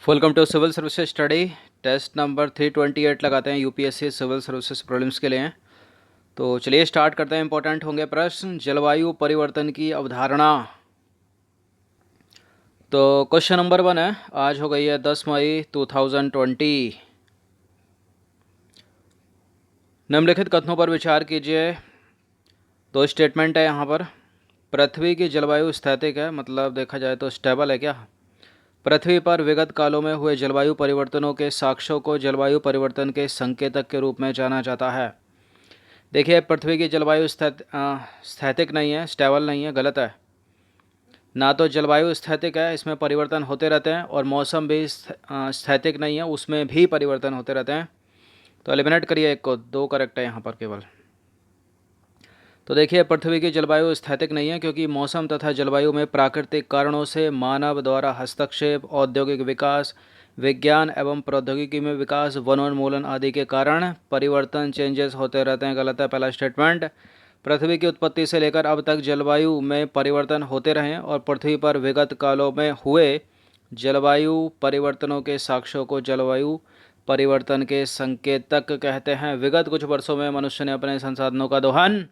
Welcome to civil services study. Test number 328 लगाते हैं UPSC civil services prelims के लिए। तो चलिए स्टार्ट करते हैं। इंपॉर्टेंट होंगे प्रश्न। जलवायु परिवर्तन की अवधारणा। तो क्वेश्चन नंबर 1 है, आज हो गई है 10 मई 2020। निम्नलिखित कथनों पर विचार कीजिए। दो स्टेटमेंट है यहाँ पर। पृथ्वी की जलवायु स्थैतिक है, मतलब देखा जाए तो स्टेबल है क्या। पृथ्वी पर विगत कालों में हुए जलवायु परिवर्तनों के साक्ष्यों को जलवायु परिवर्तन के संकेतक के रूप में जाना जाता है। देखिए, पृथ्वी की जलवायु स्थैतिक नहीं है, स्टेबल नहीं है, गलत है। ना तो जलवायु स्थैतिक है, इसमें परिवर्तन होते रहते हैं, और मौसम भी स्थैतिक नहीं है, उसमें भी परिवर्तन होते रहते हैं। तो एलिमिनेट करिए एक को, दो करेक्ट है यहाँ पर केवल। तो देखिए, पृथ्वी की जलवायु स्थैतिक नहीं है क्योंकि मौसम तथा जलवायु में प्राकृतिक कारणों से मानव द्वारा हस्तक्षेप, औद्योगिक विकास, विज्ञान एवं प्रौद्योगिकी में विकास, वनोन्मूलन आदि के कारण परिवर्तन, चेंजेस होते रहते हैं। गलत है पहला स्टेटमेंट। पृथ्वी की उत्पत्ति से लेकर अब तक जलवायु में परिवर्तन होते रहे और पृथ्वी पर विगत कालों में हुए जलवायु परिवर्तनों के साक्ष्यों को जलवायु परिवर्तन के संकेतक कहते हैं। विगत कुछ वर्षों में मनुष्य ने अपने संसाधनों का दोहन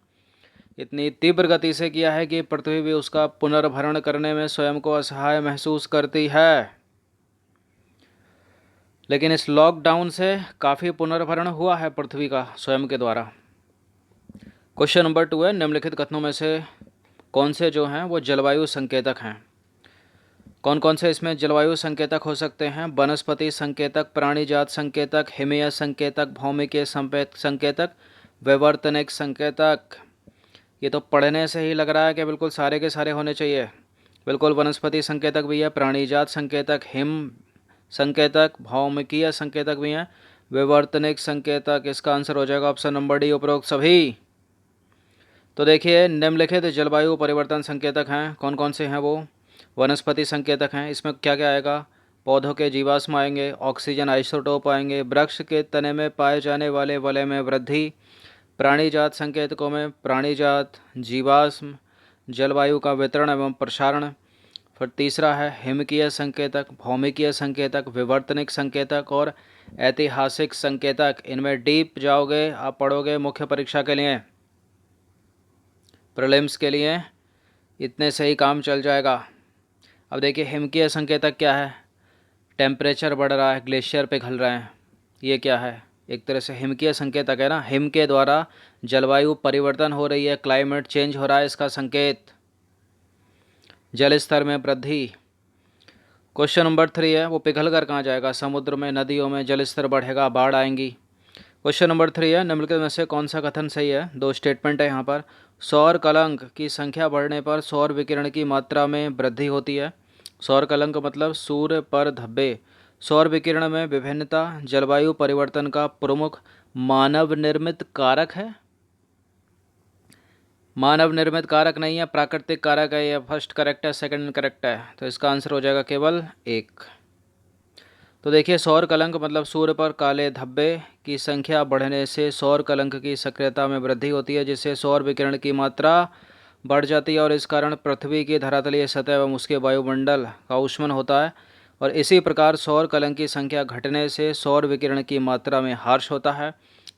इतनी तीव्र गति से किया है कि पृथ्वी भी उसका पुनर्भरण करने में स्वयं को असहाय महसूस करती है। लेकिन इस लॉकडाउन से काफ़ी पुनर्भरण हुआ है पृथ्वी का स्वयं के द्वारा। क्वेश्चन नंबर 2 है, निम्नलिखित कथनों में से कौन से जो हैं वो जलवायु संकेतक हैं। कौन कौन से इसमें जलवायु संकेतक हो सकते हैं। वनस्पति संकेतक, प्राणीजात संकेतक, हिमीय संकेतक, भौमिकीय संकेतक, विवर्तनिक संकेतक। ये तो पढ़ने से ही लग रहा है कि बिल्कुल सारे के सारे होने चाहिए। बिल्कुल वनस्पति संकेतक भी है, प्राणीजात संकेतक, हिम संकेतक, भौमिकीय संकेतक भी हैं, विवर्तनिक संकेतक। इसका आंसर हो जाएगा ऑप्शन नंबर डी, उपरोक्त सभी। तो देखिए, निम्नलिखित जलवायु परिवर्तन संकेतक हैं, कौन कौन से हैं वो। वनस्पति संकेतक हैं, इसमें क्या क्या आएगा। पौधों के जीवाश्म आएंगे, ऑक्सीजन आइसोटोप आएंगे, वृक्ष के तने में पाए जाने वाले वलय में वृद्धि। प्राणीजात संकेतकों में प्राणीजात, जीवाश्म, जलवायु का वितरण एवं प्रसारण। फिर तीसरा है हिमकीय संकेतक, भौमिकीय संकेतक, विवर्तनिक संकेतक और ऐतिहासिक संकेतक। इनमें डीप जाओगे, आप पढ़ोगे मुख्य परीक्षा के लिए, प्रीलिम्स के लिए, इतने से ही काम चल जाएगा। अब देखिए, हिमकीय संकेतक क्या है। टेम्परेचर बढ़ रहा है, ग्लेशियर पिघल रहे हैं, ये क्या है। एक तरह से हिमकीय संकेतक है ना, हिम के द्वारा जलवायु परिवर्तन हो रही है, क्लाइमेट चेंज हो रहा है, इसका संकेत। जल स्तर में वृद्धि। क्वेश्चन नंबर 3 है, वो पिघल कर कहाँ जाएगा। समुद्र में, नदियों में जल स्तर बढ़ेगा, बाढ़ आएंगी। क्वेश्चन नंबर 3 है, निम्नलिखित में से कौन सा कथन सही है। दो स्टेटमेंट है यहाँ पर। सौर कलंक की संख्या बढ़ने पर सौर विकिरण की मात्रा में वृद्धि होती है। सौर कलंक मतलब सूर्य पर धब्बे। सौर विकिरण में विभिन्नता जलवायु परिवर्तन का प्रमुख मानव निर्मित कारक है। मानव निर्मित कारक नहीं है, प्राकृतिक कारक है। यह फर्स्ट करेक्ट है, सेकंड इनकरेक्ट है। तो इसका आंसर हो जाएगा केवल एक। तो देखिए, सौर कलंक मतलब सूर्य पर काले धब्बे की संख्या बढ़ने से सौर कलंक की सक्रियता में वृद्धि होती है, जिससे सौर विकिरण की मात्रा बढ़ जाती है और इस कारण पृथ्वी की धरातलीय सतह एवं उसके वायुमंडल का ऊष्मन होता है। और इसी प्रकार सौर कलंक की संख्या घटने से सौर विकिरण की मात्रा में हार्श होता है,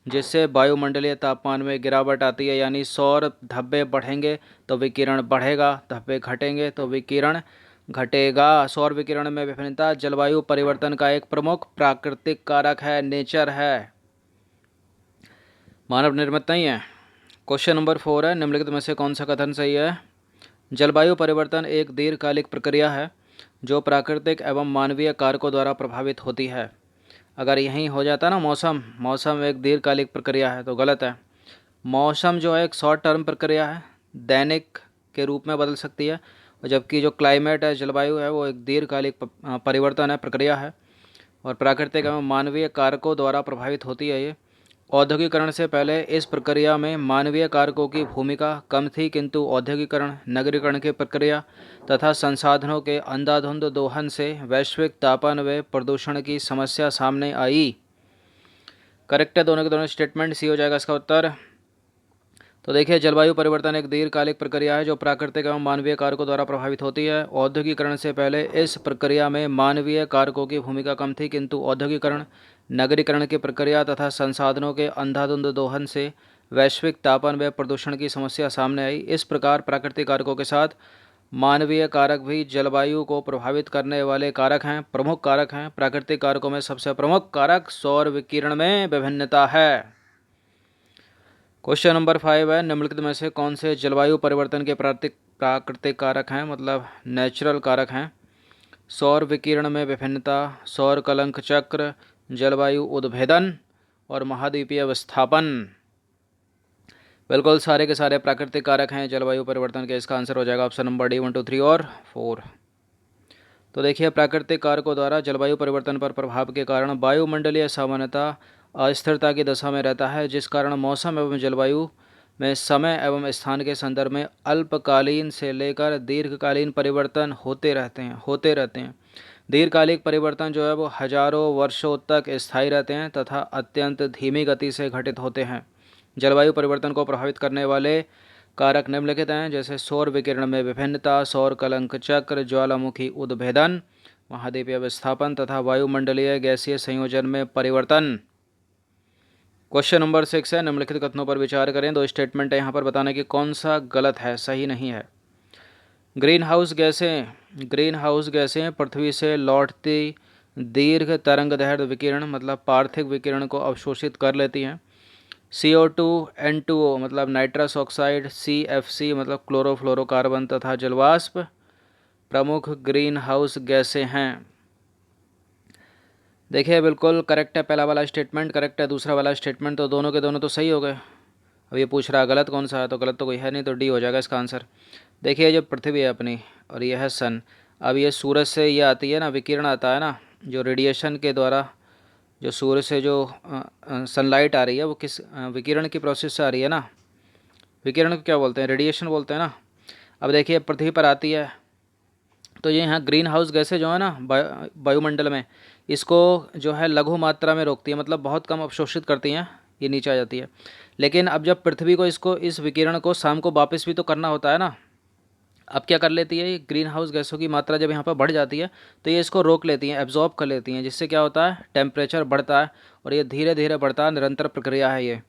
जिससे वायुमंडलीय तापमान में गिरावट आती है। यानी सौर धब्बे बढ़ेंगे तो विकिरण बढ़ेगा, धब्बे घटेंगे तो विकिरण घटेगा। सौर विकिरण में विभिन्नता जलवायु परिवर्तन का एक प्रमुख प्राकृतिक कारक है, नेचर है, मानव निर्मित नहीं है। क्वेश्चन नंबर 4 है, निम्नलिखित में से कौन सा कथन सही है। जलवायु परिवर्तन एक दीर्घकालिक प्रक्रिया है जो प्राकृतिक एवं मानवीय कारकों द्वारा प्रभावित होती है। अगर यहीं हो जाता ना मौसम एक दीर्घकालिक प्रक्रिया है, तो गलत है। मौसम जो है एक शॉर्ट टर्म प्रक्रिया है, दैनिक के रूप में बदल सकती है, और जबकि जो क्लाइमेट है, जलवायु है, वो एक दीर्घकालिक परिवर्तन है, प्रक्रिया है, और प्राकृतिक एवं मानवीय कारकों द्वारा प्रभावित होती है ये। औद्योगिकरण से पहले इस प्रक्रिया में मानवीय कारकों की भूमिका कम थी, किंतु औद्योगिकरण, नगरीकरण की प्रक्रिया तथा संसाधनों के अंधाधुंध दोहन से वैश्विक तापन व प्रदूषण की समस्या सामने आई। करेक्ट है दोनों के दोनों स्टेटमेंट, सी हो जाएगा इसका उत्तर। तो देखिए, जलवायु परिवर्तन एक दीर्घकालिक प्रक्रिया है जो प्राकृतिक एवं मानवीय कारकों द्वारा प्रभावित होती है। औद्योगिकरण से पहले इस प्रक्रिया में मानवीय कारकों की भूमिका कम थी, किंतु औद्योगिकरण, नगरीकरण की प्रक्रिया तथा संसाधनों के अंधाधुंध दोहन से वैश्विक तापन व प्रदूषण की समस्या सामने आई। इस प्रकार प्राकृतिक कारकों के साथ मानवीय कारक भी जलवायु को प्रभावित करने वाले कारक हैं, प्रमुख कारक हैं। प्राकृतिक कारकों में सबसे प्रमुख कारक सौर विकिरण में विभिन्नता है। क्वेश्चन नंबर 5 है, निम्नलिखित में से कौन से जलवायु परिवर्तन के प्राकृतिक कारक हैं, मतलब नेचुरल कारक हैं? सौर विकिरण में विभिन्नता, सौर कलंक चक्र, जलवायु उद्भेदन और महाद्वीपीय विस्थापन। बिल्कुल सारे के सारे प्राकृतिक कारक हैं जलवायु परिवर्तन के। इसका आंसर हो जाएगा ऑप्शन नंबर डी 1, 2, 3 और 4। तो देखिए, प्राकृतिक कारकों द्वारा जलवायु परिवर्तन पर प्रभाव के कारण वायुमंडलीय सामान्यतः अस्थिरता की दशा में रहता है, जिस कारण मौसम एवं जलवायु में समय एवं स्थान के संदर्भ में अल्पकालीन से लेकर दीर्घकालीन परिवर्तन होते रहते हैं। दीर्घकालिक परिवर्तन जो है वो हजारों वर्षों तक स्थायी रहते हैं तथा अत्यंत धीमी गति से घटित होते हैं। जलवायु परिवर्तन को प्रभावित करने वाले कारक निम्नलिखित हैं, जैसे सौर विकिरण में विभिन्नता, सौर कलंक चक्र, ज्वालामुखी उद्भेदन, महाद्वीपीय विस्थापन तथा वायुमंडलीय गैसीय संयोजन में परिवर्तन। क्वेश्चन नंबर 6 है, निम्नलिखित कथनों पर विचार करें। दो स्टेटमेंट है यहाँ पर, बताने कि कौन सा गलत है, सही नहीं है। ग्रीन हाउस गैसें पृथ्वी से लौटती दीर्घ तरंगदैर्घ्य विकिरण, मतलब पार्थिव विकिरण को अवशोषित कर लेती हैं। CO2, N2O मतलब नाइट्रस ऑक्साइड, CFC मतलब क्लोरोफ्लोरोकार्बन तथा जलवाष्प प्रमुख ग्रीन हाउस गैसें हैं। देखिए, बिल्कुल करेक्ट है, पहला वाला स्टेटमेंट करेक्ट है, दूसरा वाला स्टेटमेंट तो दोनों के दोनों तो सही हो गए। अब ये पूछ रहा है गलत कौन सा है, तो गलत तो कोई है नहीं, तो डी हो जाएगा इसका आंसर। देखिए, जो पृथ्वी है अपनी और ये है सन, अब ये सूरज से ये आती है ना, विकिरण आता है ना, जो रेडिएशन के द्वारा जो सूर्य से जो सनलाइट आ रही है वो किस विकिरण की प्रोसेस से आ रही है ना। विकिरण को क्या बोलते हैं, रेडिएशन बोलते हैं ना। अब देखिए, पृथ्वी पर आती है तो ये यहाँ ग्रीन हाउस गैसें जो है ना वायुमंडल में, इसको जो है लघु मात्रा में रोकती है, मतलब बहुत कम अवशोषित करती हैं, ये नीचे आ जाती है। लेकिन अब जब पृथ्वी को इस विकिरण को शाम को वापस भी तो करना होता है ना, अब क्या कर लेती है, ये ग्रीन हाउस गैसों की मात्रा जब यहाँ पर बढ़ जाती है तो ये इसको रोक लेती हैं, एब्जॉर्ब कर लेती हैं, जिससे क्या होता है, टेम्परेचर बढ़ता है और ये धीरे धीरे बढ़ता है, निरंतर प्रक्रिया है ये।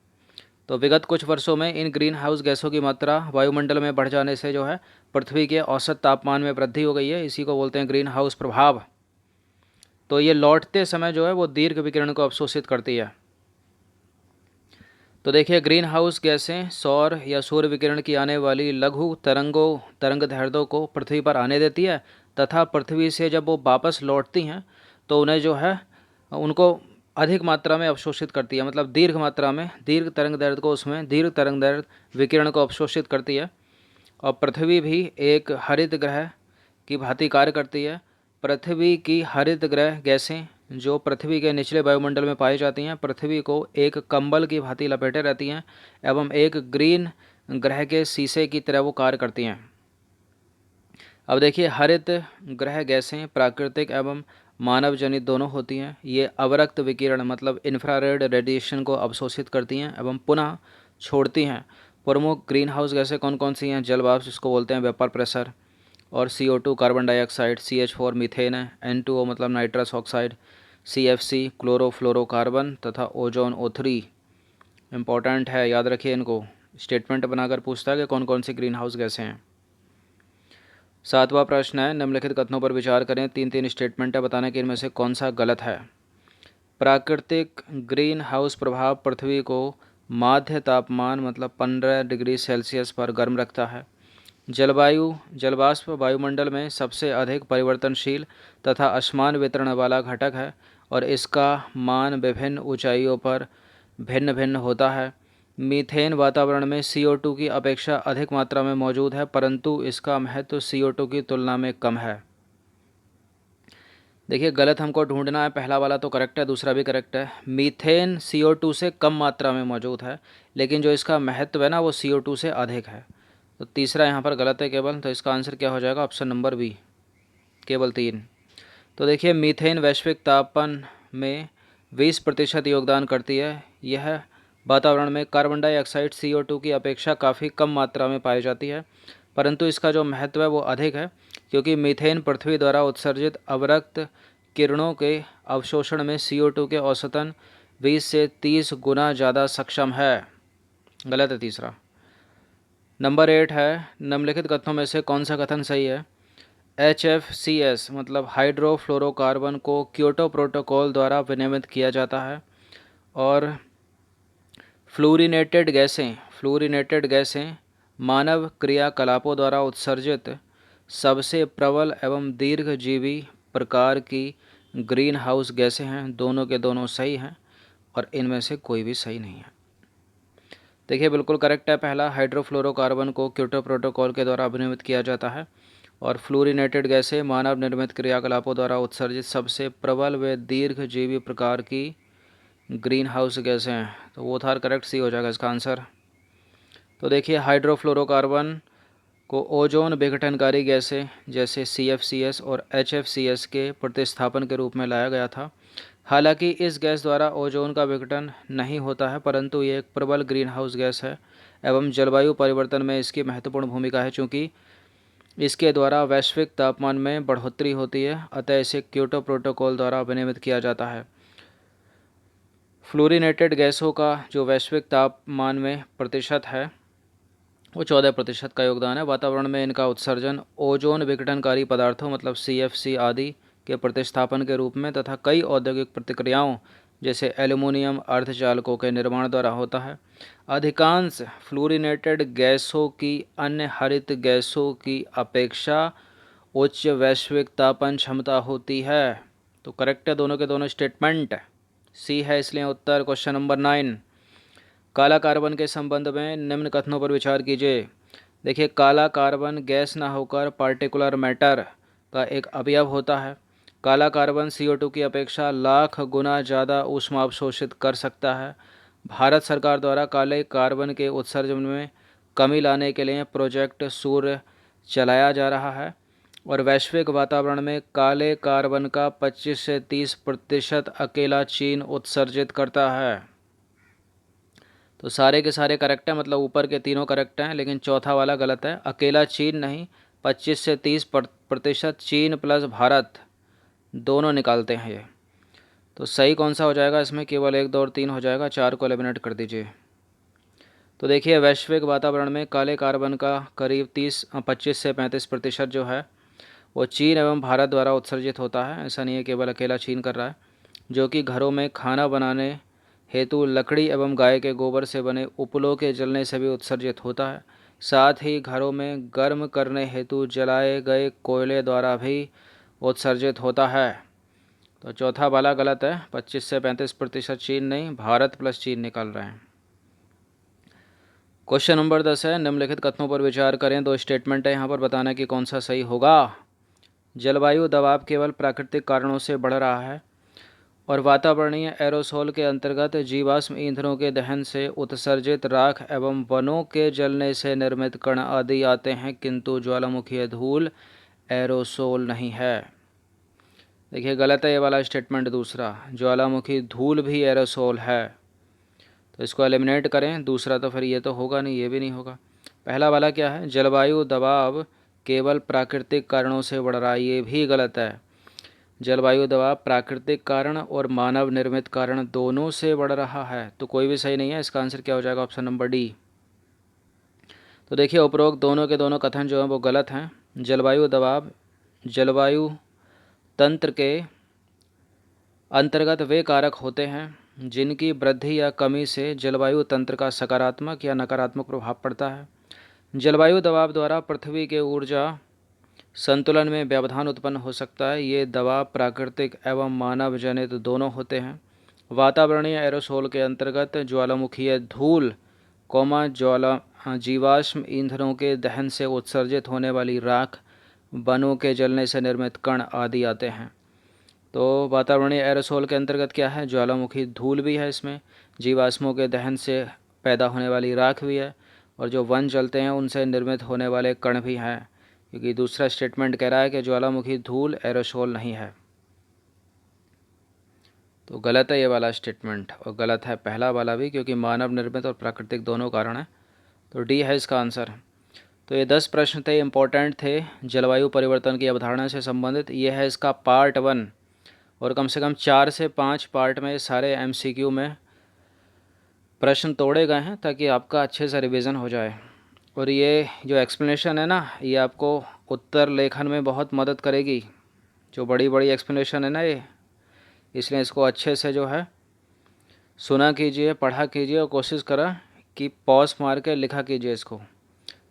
तो विगत कुछ वर्षों में इन ग्रीन हाउस गैसों की मात्रा वायुमंडल में बढ़ जाने से जो है पृथ्वी के औसत तापमान में वृद्धि हो गई है, इसी को बोलते हैं ग्रीन हाउस प्रभाव। तो ये लौटते समय जो है वो दीर्घ विकिरण को अवशोषित करती है। तो देखिए, ग्रीन हाउस गैसें सौर या सूर्य विकिरण की आने वाली लघु तरंगदैर्घ्यों को पृथ्वी पर आने देती है तथा पृथ्वी से जब वो वापस लौटती हैं तो उन्हें जो है उनको अधिक मात्रा में अवशोषित करती है, मतलब दीर्घ मात्रा में दीर्घ तरंगदैर्घ्य विकिरण को अवशोषित करती है। और पृथ्वी भी एक हरित ग्रह की भांति कार्य करती है। पृथ्वी की हरित ग्रह गैसें जो पृथ्वी के निचले वायुमंडल में पाई जाती हैं, पृथ्वी को एक कंबल की भांति लपेटे रहती हैं एवं एक ग्रीन ग्रह के शीशे की तरह वो कार्य करती हैं। अब देखिए, हरित ग्रह गैसें प्राकृतिक एवं मानव जनित दोनों होती हैं। ये अवरक्त विकिरण मतलब इंफ्रारेड रेडिएशन को अवशोषित करती हैं एवं पुनः छोड़ती हैं। प्रमुख ग्रीन हाउस गैसें कौन कौन सी हैं? जलवाष्प जिसको बोलते हैं वेपर प्रेशर, और CO2 carbon dioxide, CH4 methane है, N2O मतलब नाइट्रस ऑक्साइड, CFC क्लोरोफ्लोरोकार्बन तथा ओजोन O3। इम्पॉर्टेंट है, याद रखिए इनको, स्टेटमेंट बनाकर पूछता है कि कौन कौन सी ग्रीन हाउस गैसें हैं। 7वां प्रश्न है, निम्नलिखित कथनों पर विचार करें। 3 स्टेटमेंट है, बताने कि इनमें से कौन सा गलत है। प्राकृतिक ग्रीन हाउस प्रभाव पृथ्वी को माध्य तापमान मतलब 15 डिग्री सेल्सियस पर गर्म रखता है। जलवाष्प वायुमंडल में सबसे अधिक परिवर्तनशील तथा असमान वितरण वाला घटक है और इसका मान विभिन्न ऊंचाइयों पर भिन्न भिन्न होता है। मीथेन वातावरण में CO2 की अपेक्षा अधिक मात्रा में मौजूद है, परंतु इसका महत्व CO2 की तुलना में कम है। देखिए, गलत हमको ढूंढना है, पहला वाला तो करेक्ट है, दूसरा भी करेक्ट है। मीथेन CO2 से कम मात्रा में मौजूद है, लेकिन जो इसका महत्व है ना वो CO2 से अधिक है। तो तीसरा यहाँ पर गलत है केवल, तो इसका आंसर क्या हो जाएगा? ऑप्शन नंबर बी, केवल 3। तो देखिए, मीथेन वैश्विक तापमान में 20% योगदान करती है। यह वातावरण में कार्बन डाइऑक्साइड CO2 की अपेक्षा काफ़ी कम मात्रा में पाई जाती है, परंतु इसका जो महत्व है वो अधिक है, क्योंकि मीथेन पृथ्वी द्वारा उत्सर्जित अवरक्त किरणों के अवशोषण में CO2 के औसतन 20 से 30 गुना ज़्यादा सक्षम है। गलत है तीसरा। नंबर 8 है, निम्नलिखित कथनों में से कौन सा कथन सही है? HFCs मतलब हाइड्रोफ्लोरोकार्बन को क्योटो प्रोटोकॉल द्वारा विनियमित किया जाता है, और फ्लोरिनेटेड गैसें मानव क्रियाकलापों द्वारा उत्सर्जित सबसे प्रबल एवं दीर्घजीवी प्रकार की ग्रीन हाउस गैसें हैं। दोनों के दोनों सही हैं और इनमें से कोई भी सही नहीं है। देखिए बिल्कुल करेक्ट है पहला, हाइड्रोफ्लोरोकार्बन को क्योटो प्रोटोकॉल के द्वारा विनियमित किया जाता है, और फ्लोरिनेटेड गैसें मानव निर्मित क्रियाकलापों द्वारा उत्सर्जित सबसे प्रबल व दीर्घजीवी प्रकार की ग्रीन हाउस गैसें हैं। तो वो था करेक्ट, सी हो जाएगा इसका आंसर। तो देखिए हाइड्रोफ्लोरोकार्बन को ओजोन विघटनकारी गैसें जैसे CFCs और HFCs के प्रतिस्थापन के रूप में लाया गया था। हालांकि इस गैस द्वारा ओजोन का विघटन नहीं होता है, परंतु ये एक प्रबल ग्रीन हाउस गैस है एवं जलवायु परिवर्तन में इसकी महत्वपूर्ण भूमिका है, चूँकि इसके द्वारा वैश्विक तापमान में बढ़ोतरी होती है, अतः इसे क्योटो प्रोटोकॉल द्वारा विनियमित किया जाता है। फ्लोरिनेटेड गैसों का जो वैश्विक तापमान में प्रतिशत है वो 14% का योगदान है। वातावरण में इनका उत्सर्जन ओजोन विघटनकारी पदार्थों मतलब CFC आदि के प्रतिस्थापन के रूप में तथा कई औद्योगिक प्रतिक्रियाओं जैसे एल्युमिनियम अर्धचालकों के निर्माण द्वारा होता है। अधिकांश फ्लोरिनेटेड गैसों की अन्य हरित गैसों की अपेक्षा उच्च वैश्विक तापन क्षमता होती है। तो करेक्ट है दोनों के दोनों स्टेटमेंट, सी है इसलिए उत्तर। क्वेश्चन नंबर 9, काला कार्बन के संबंध में निम्न कथनों पर विचार कीजिए। देखिए काला कार्बन गैस न होकर पार्टिकुलर मैटर का एक अवयव होता है। काला कार्बन CO2 की अपेक्षा लाख गुना ज़्यादा ऊष्मा अवशोषित कर सकता है। भारत सरकार द्वारा काले कार्बन के उत्सर्जन में कमी लाने के लिए प्रोजेक्ट सूर्य चलाया जा रहा है, और वैश्विक वातावरण में काले कार्बन का 25 से 30% अकेला चीन उत्सर्जित करता है। तो सारे के सारे करेक्ट हैं, मतलब ऊपर के तीनों करेक्ट हैं, लेकिन चौथा वाला गलत है। अकेला चीन नहीं, 25 से 30% चीन प्लस भारत दोनों निकालते हैं ये। तो सही कौन सा हो जाएगा इसमें? केवल 1, 2 और 3 हो जाएगा, 4 को एलिमिनेट कर दीजिए। तो देखिए वैश्विक वातावरण में काले कार्बन का करीब 25 से 35% जो है वो चीन एवं भारत द्वारा उत्सर्जित होता है। ऐसा नहीं है केवल अकेला चीन कर रहा है, जो कि घरों में खाना बनाने हेतु लकड़ी एवं गाय के गोबर से बने उपलों के जलने से भी उत्सर्जित होता है। साथ ही घरों में गर्म करने हेतु जलाए गए कोयले द्वारा भी उत्सर्जित होता है। तो चौथा वाला गलत है, 25 से 35% चीन नहीं, भारत प्लस चीन निकाल रहे हैं। क्वेश्चन नंबर 10 है, निम्नलिखित कथनों पर विचार करें। 2 स्टेटमेंट है यहाँ पर, बताना कि कौन सा सही होगा। जलवायु दबाव केवल प्राकृतिक कारणों से बढ़ रहा है और वातावरणीय एरोसोल के अंतर्गत जीवाश्म ईंधनों के दहन से उत्सर्जित राख एवं वनों के जलने से निर्मित कण आदि आते हैं, किंतु ज्वालामुखीय धूल एरोसोल नहीं है। देखिए गलत है ये वाला स्टेटमेंट दूसरा, ज्वालामुखी धूल भी एरोसोल है। तो इसको एलिमिनेट करें, दूसरा तो फिर ये तो होगा नहीं, ये भी नहीं होगा। पहला वाला क्या है? जलवायु दबाव केवल प्राकृतिक कारणों से बढ़ रहा है, ये भी गलत है। जलवायु दबाव प्राकृतिक कारण और मानव निर्मित कारण दोनों से बढ़ रहा है, तो कोई भी सही नहीं है। इसका आंसर क्या हो जाएगा? Option number D. तो देखिए उपरोक्त दोनों के दोनों कथन जो हैं वो गलत हैं। जलवायु दबाव जलवायु तंत्र के अंतर्गत वे कारक होते हैं जिनकी वृद्धि या कमी से जलवायु तंत्र का सकारात्मक या नकारात्मक प्रभाव पड़ता है। जलवायु दबाव द्वारा पृथ्वी के ऊर्जा संतुलन में व्यवधान उत्पन्न हो सकता है। ये दबाव प्राकृतिक एवं मानव जनित दोनों होते हैं। वातावरणीय एरोसोल के अंतर्गत ज्वालामुखीय धूल जीवाश्म ईंधनों के दहन से उत्सर्जित होने वाली राख, वनों के जलने से निर्मित कण आदि आते हैं। तो वातावरणीय एरोसोल के अंतर्गत क्या है? ज्वालामुखी धूल भी है, इसमें जीवाश्मों के दहन से पैदा होने वाली राख भी है, और जो वन जलते हैं उनसे निर्मित होने वाले कण भी हैं, क्योंकि दूसरा स्टेटमेंट कह रहा है कि ज्वालामुखी धूल एरोसोल नहीं है। तो गलत है ये वाला स्टेटमेंट, और गलत है पहला वाला भी, क्योंकि मानव निर्मित और प्राकृतिक दोनों कारण हैं। तो डी है इसका आंसर। तो ये 10 प्रश्न थे, इम्पोर्टेंट थे, जलवायु परिवर्तन की अवधारणा से संबंधित। ये है इसका पार्ट 1, और कम से कम 4 से 5 पार्ट में सारे MCQ में प्रश्न तोड़े गए हैं, ताकि आपका अच्छे से रिवीजन हो जाए। और ये जो एक्सप्लेनेशन है ना, ये आपको उत्तर लेखन में बहुत मदद करेगी। जो बड़ी बड़ी एक्सप्लेनेशन है ना ये, इसलिए इसको अच्छे से जो है सुना कीजिए, पढ़ा कीजिए, और कोशिश करा कि पॉज मार के लिखा कीजिए इसको।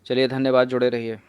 चलिए, धन्यवाद, जुड़े रहिए।